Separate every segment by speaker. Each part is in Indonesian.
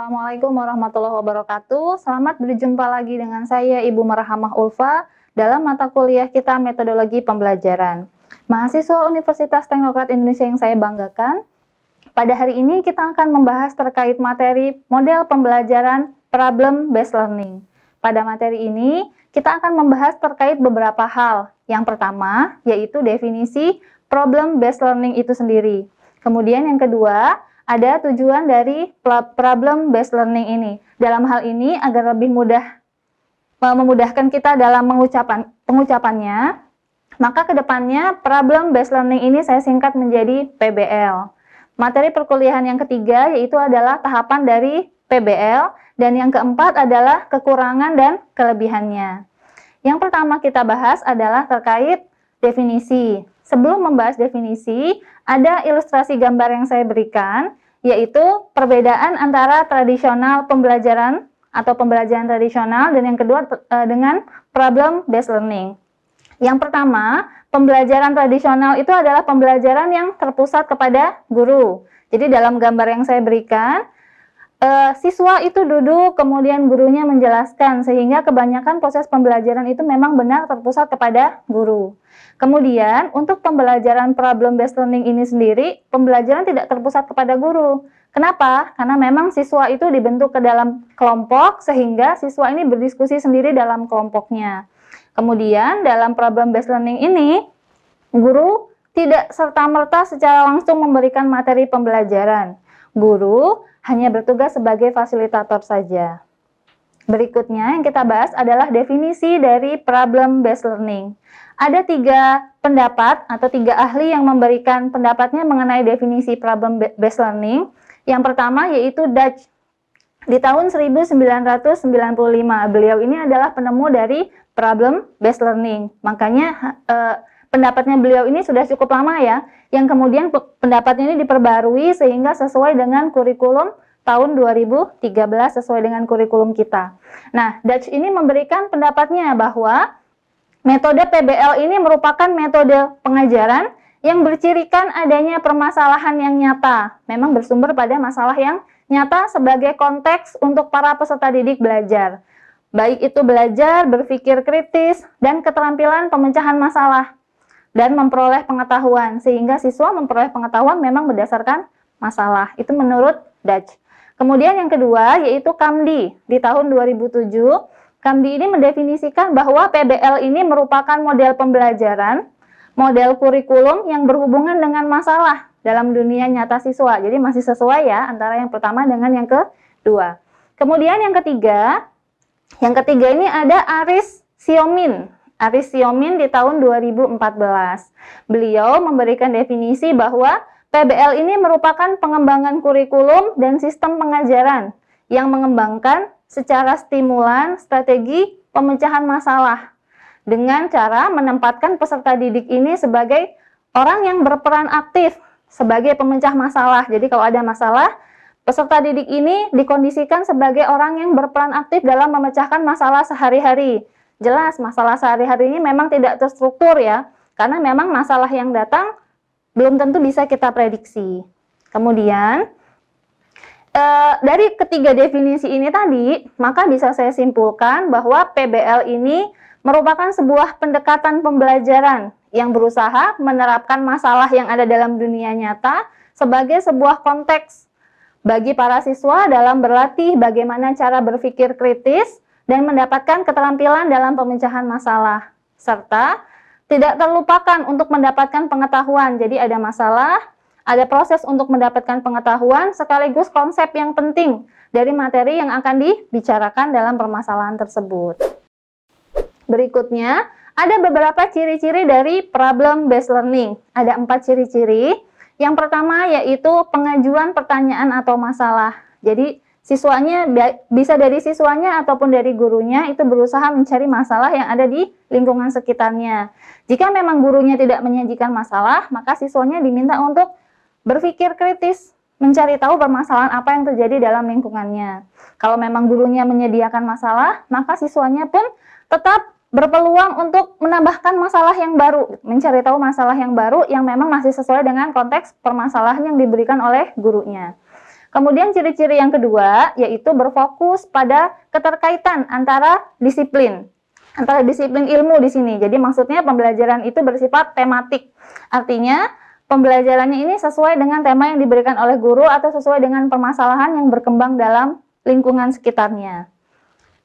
Speaker 1: Assalamualaikum warahmatullahi wabarakatuh. Selamat berjumpa lagi dengan saya Ibu Marhamah Ulfa dalam mata kuliah kita Metodologi Pembelajaran. Mahasiswa Universitas Teknokrat Indonesia yang saya banggakan, pada hari ini kita akan membahas terkait materi model pembelajaran Problem Based Learning. Pada materi ini, kita akan membahas terkait beberapa hal. Yang pertama, yaitu definisi Problem Based Learning itu sendiri. Kemudian yang kedua, ada tujuan dari Problem Based Learning ini. Dalam hal ini, agar lebih mudah memudahkan kita dalam pengucapannya, maka kedepannya Problem Based Learning ini saya singkat menjadi PBL. Materi perkuliahan yang ketiga yaitu adalah tahapan dari PBL, dan yang keempat adalah kekurangan dan kelebihannya. Yang pertama kita bahas adalah terkait definisi. Sebelum membahas definisi, ada ilustrasi gambar yang saya berikan, yaitu perbedaan antara tradisional pembelajaran atau pembelajaran tradisional dan yang kedua dengan Problem Based Learning. Yang pertama, pembelajaran tradisional itu adalah pembelajaran yang terpusat kepada guru. Jadi dalam gambar yang saya berikan, siswa itu duduk, kemudian gurunya menjelaskan, sehingga kebanyakan proses pembelajaran itu memang benar terpusat kepada guru. Kemudian, untuk pembelajaran Problem Based Learning ini sendiri, pembelajaran tidak terpusat kepada guru. Kenapa? Karena memang siswa itu dibentuk ke dalam kelompok, sehingga siswa ini berdiskusi sendiri dalam kelompoknya. Kemudian, dalam Problem Based Learning ini, guru tidak serta-merta secara langsung memberikan materi pembelajaran. Guru hanya bertugas sebagai fasilitator saja. Berikutnya yang kita bahas adalah definisi dari Problem Based Learning. Ada 3 pendapat atau 3 ahli yang memberikan pendapatnya mengenai definisi Problem Based Learning. Yang pertama yaitu Dutch. Di tahun 1995, beliau ini adalah penemu dari Problem Based Learning. Makanya pendapatnya beliau ini sudah cukup lama ya, yang kemudian pendapatnya ini diperbarui sehingga sesuai dengan kurikulum tahun 2013 sesuai dengan kurikulum kita. Nah, Dutch ini memberikan pendapatnya bahwa metode PBL ini merupakan metode pengajaran yang bercirikan adanya permasalahan yang nyata, memang bersumber pada masalah yang nyata sebagai konteks untuk para peserta didik belajar. Baik itu belajar, berpikir kritis, dan keterampilan pemecahan masalah, dan memperoleh pengetahuan, sehingga siswa memperoleh pengetahuan memang berdasarkan masalah. Itu menurut Dutch. Kemudian yang kedua yaitu Kamdi. Di tahun 2007, Kamdi ini mendefinisikan bahwa PBL ini merupakan model pembelajaran, model kurikulum yang berhubungan dengan masalah dalam dunia nyata siswa. Jadi masih sesuai ya antara yang pertama dengan yang kedua. Kemudian yang ketiga ini ada Aris Siomin. Aris Siomin di tahun 2014. Beliau memberikan definisi bahwa PBL ini merupakan pengembangan kurikulum dan sistem pengajaran yang mengembangkan secara stimulan strategi pemecahan masalah dengan cara menempatkan peserta didik ini sebagai orang yang berperan aktif sebagai pemecah masalah. Jadi kalau ada masalah, peserta didik ini dikondisikan sebagai orang yang berperan aktif dalam memecahkan masalah sehari-hari. Jelas masalah sehari-hari ini memang tidak terstruktur ya, karena memang masalah yang datang belum tentu bisa kita prediksi. Kemudian, dari ketiga definisi ini tadi, maka bisa saya simpulkan bahwa PBL ini merupakan sebuah pendekatan pembelajaran yang berusaha menerapkan masalah yang ada dalam dunia nyata sebagai sebuah konteks bagi para siswa dalam berlatih bagaimana cara berpikir kritis dan mendapatkan keterampilan dalam pemecahan masalah, serta tidak terlupakan untuk mendapatkan pengetahuan. Jadi ada masalah, ada proses untuk mendapatkan pengetahuan, sekaligus konsep yang penting dari materi yang akan dibicarakan dalam permasalahan tersebut. Berikutnya, ada beberapa ciri-ciri dari Problem Based Learning. Ada 4 ciri-ciri. Yang pertama yaitu pengajuan pertanyaan atau masalah. Jadi siswanya, bisa dari siswanya ataupun dari gurunya, itu berusaha mencari masalah yang ada di lingkungan sekitarnya. Jika memang gurunya tidak menyajikan masalah, maka siswanya diminta untuk berpikir kritis, mencari tahu permasalahan apa yang terjadi dalam lingkungannya. Kalau memang gurunya menyediakan masalah, maka siswanya pun tetap berpeluang untuk menambahkan masalah yang baru, mencari tahu masalah yang baru yang memang masih sesuai dengan konteks permasalahan yang diberikan oleh gurunya. Kemudian ciri-ciri yang kedua yaitu berfokus pada keterkaitan antara disiplin ilmu di sini. Jadi maksudnya pembelajaran itu bersifat tematik. Artinya pembelajarannya ini sesuai dengan tema yang diberikan oleh guru atau sesuai dengan permasalahan yang berkembang dalam lingkungan sekitarnya.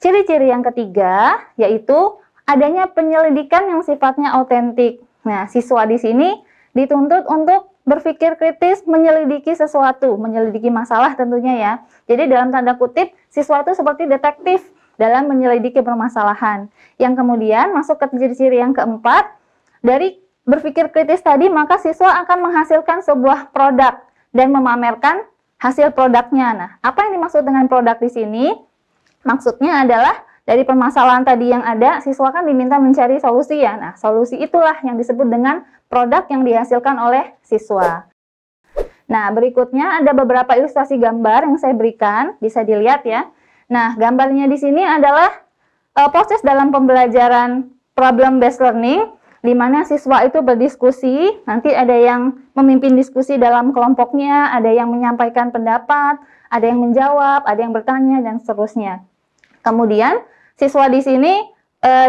Speaker 1: Ciri-ciri yang ketiga yaitu adanya penyelidikan yang sifatnya autentik. Nah, siswa di sini dituntut untuk berpikir kritis, menyelidiki sesuatu, menyelidiki masalah tentunya ya. Jadi dalam tanda kutip, siswa itu seperti detektif dalam menyelidiki permasalahan. Yang kemudian masuk ke ciri-ciri yang keempat, dari berpikir kritis tadi maka siswa akan menghasilkan sebuah produk dan memamerkan hasil produknya. Nah, apa yang dimaksud dengan produk di sini? Maksudnya adalah dari permasalahan tadi yang ada, siswa kan diminta mencari solusi ya. Nah, solusi itulah yang disebut dengan produk yang dihasilkan oleh siswa. Nah, berikutnya ada beberapa ilustrasi gambar yang saya berikan, bisa dilihat ya. Nah, gambarnya di sini adalah proses dalam pembelajaran problem based learning, di mana siswa itu berdiskusi, nanti ada yang memimpin diskusi dalam kelompoknya, ada yang menyampaikan pendapat, ada yang menjawab, ada yang bertanya, dan seterusnya. Kemudian, siswa di sini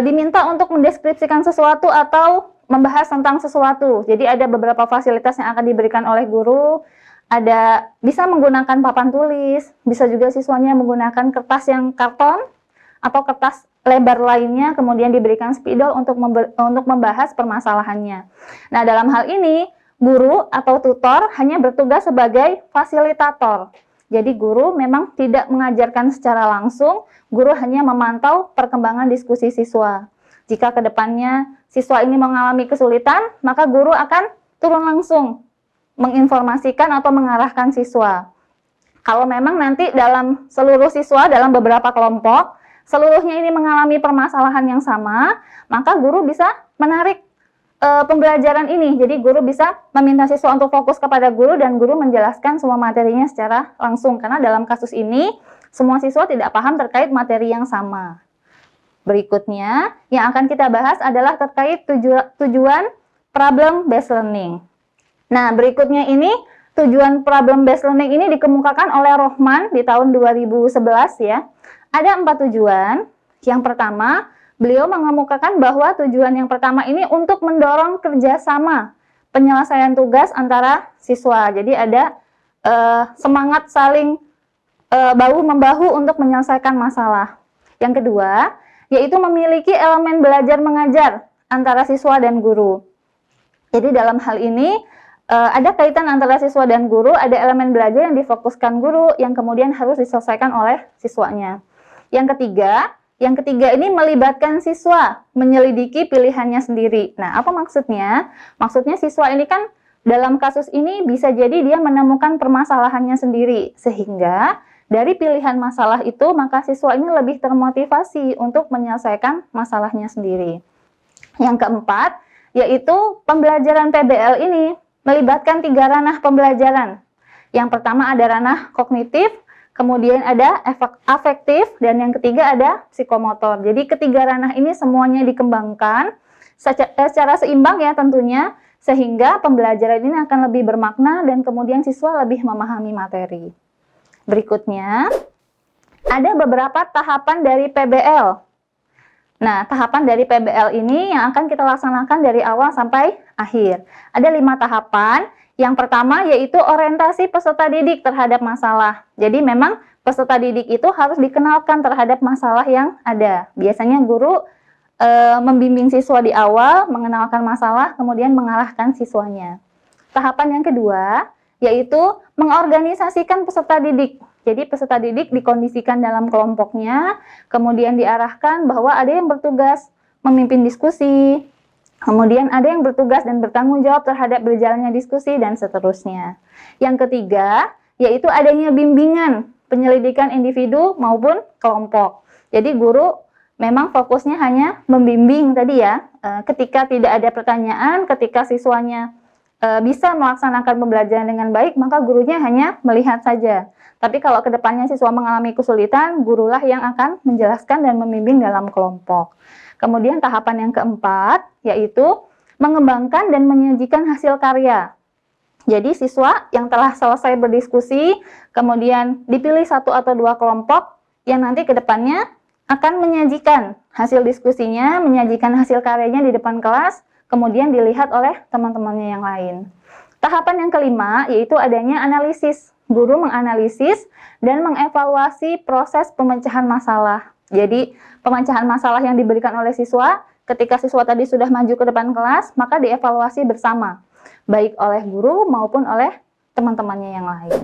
Speaker 1: diminta untuk mendeskripsikan sesuatu atau membahas tentang sesuatu. Jadi ada beberapa fasilitas yang akan diberikan oleh guru, ada bisa menggunakan papan tulis, bisa juga siswanya menggunakan kertas yang karton atau kertas lebar lainnya, kemudian diberikan spidol untuk membahas permasalahannya. Nah, dalam hal ini, guru atau tutor hanya bertugas sebagai fasilitator. Jadi guru memang tidak mengajarkan secara langsung, guru hanya memantau perkembangan diskusi siswa. Jika ke depannya siswa ini mengalami kesulitan, maka guru akan turun langsung menginformasikan atau mengarahkan siswa. Kalau memang nanti dalam seluruh siswa dalam beberapa kelompok, seluruhnya ini mengalami permasalahan yang sama, maka guru bisa menarik pembelajaran ini. Jadi guru bisa meminta siswa untuk fokus kepada guru dan guru menjelaskan semua materinya secara langsung. Karena dalam kasus ini, semua siswa tidak paham terkait materi yang sama. Berikutnya, yang akan kita bahas adalah terkait tujuan problem based learning. Nah, berikutnya ini, tujuan problem based learning ini dikemukakan oleh Rohman di tahun 2011 ya. Ada 4 tujuan. Yang pertama, beliau mengemukakan bahwa tujuan yang pertama ini untuk mendorong kerjasama penyelesaian tugas antara siswa. Jadi ada semangat saling bahu-membahu untuk menyelesaikan masalah. Yang kedua, yaitu memiliki elemen belajar mengajar antara siswa dan guru. Jadi dalam hal ini ada kaitan antara siswa dan guru, ada elemen belajar yang difokuskan guru yang kemudian harus diselesaikan oleh siswanya. Yang ketiga ini melibatkan siswa menyelidiki pilihannya sendiri. Nah, apa maksudnya? Maksudnya siswa ini kan dalam kasus ini bisa jadi dia menemukan permasalahannya sendiri, sehingga dari pilihan masalah itu maka siswa ini lebih termotivasi untuk menyelesaikan masalahnya sendiri. Yang keempat, yaitu pembelajaran PBL ini melibatkan 3 ranah pembelajaran. Yang pertama ada ranah kognitif, kemudian ada afektif, dan yang ketiga ada psikomotor. Jadi ketiga ranah ini semuanya dikembangkan secara seimbang ya tentunya, sehingga pembelajaran ini akan lebih bermakna dan kemudian siswa lebih memahami materi. Berikutnya, ada beberapa tahapan dari PBL. Nah, tahapan dari PBL ini yang akan kita laksanakan dari awal sampai akhir. Ada 5 tahapan. Yang pertama yaitu orientasi peserta didik terhadap masalah. Jadi memang peserta didik itu harus dikenalkan terhadap masalah yang ada. Biasanya guru membimbing siswa di awal, mengenalkan masalah, kemudian mengarahkan siswanya. Tahapan yang kedua yaitu mengorganisasikan peserta didik. Jadi peserta didik dikondisikan dalam kelompoknya, kemudian diarahkan bahwa ada yang bertugas memimpin diskusi, kemudian ada yang bertugas dan bertanggung jawab terhadap berjalannya diskusi, dan seterusnya. Yang ketiga, yaitu adanya bimbingan, penyelidikan individu maupun kelompok. Jadi guru memang fokusnya hanya membimbing tadi ya, ketika tidak ada pertanyaan, ketika siswanya bisa melaksanakan pembelajaran dengan baik, maka gurunya hanya melihat saja. Tapi kalau kedepannya siswa mengalami kesulitan, gurulah yang akan menjelaskan dan membimbing dalam kelompok. Kemudian tahapan yang keempat, yaitu mengembangkan dan menyajikan hasil karya. Jadi siswa yang telah selesai berdiskusi, kemudian dipilih 1 atau 2 kelompok yang nanti ke depannya akan menyajikan hasil diskusinya, menyajikan hasil karyanya di depan kelas, kemudian dilihat oleh teman-temannya yang lain. Tahapan yang kelima yaitu adanya analisis. Guru menganalisis dan mengevaluasi proses pemecahan masalah. Jadi pemecahan masalah yang diberikan oleh siswa, ketika siswa tadi sudah maju ke depan kelas, maka dievaluasi bersama, baik oleh guru maupun oleh teman-temannya yang lain.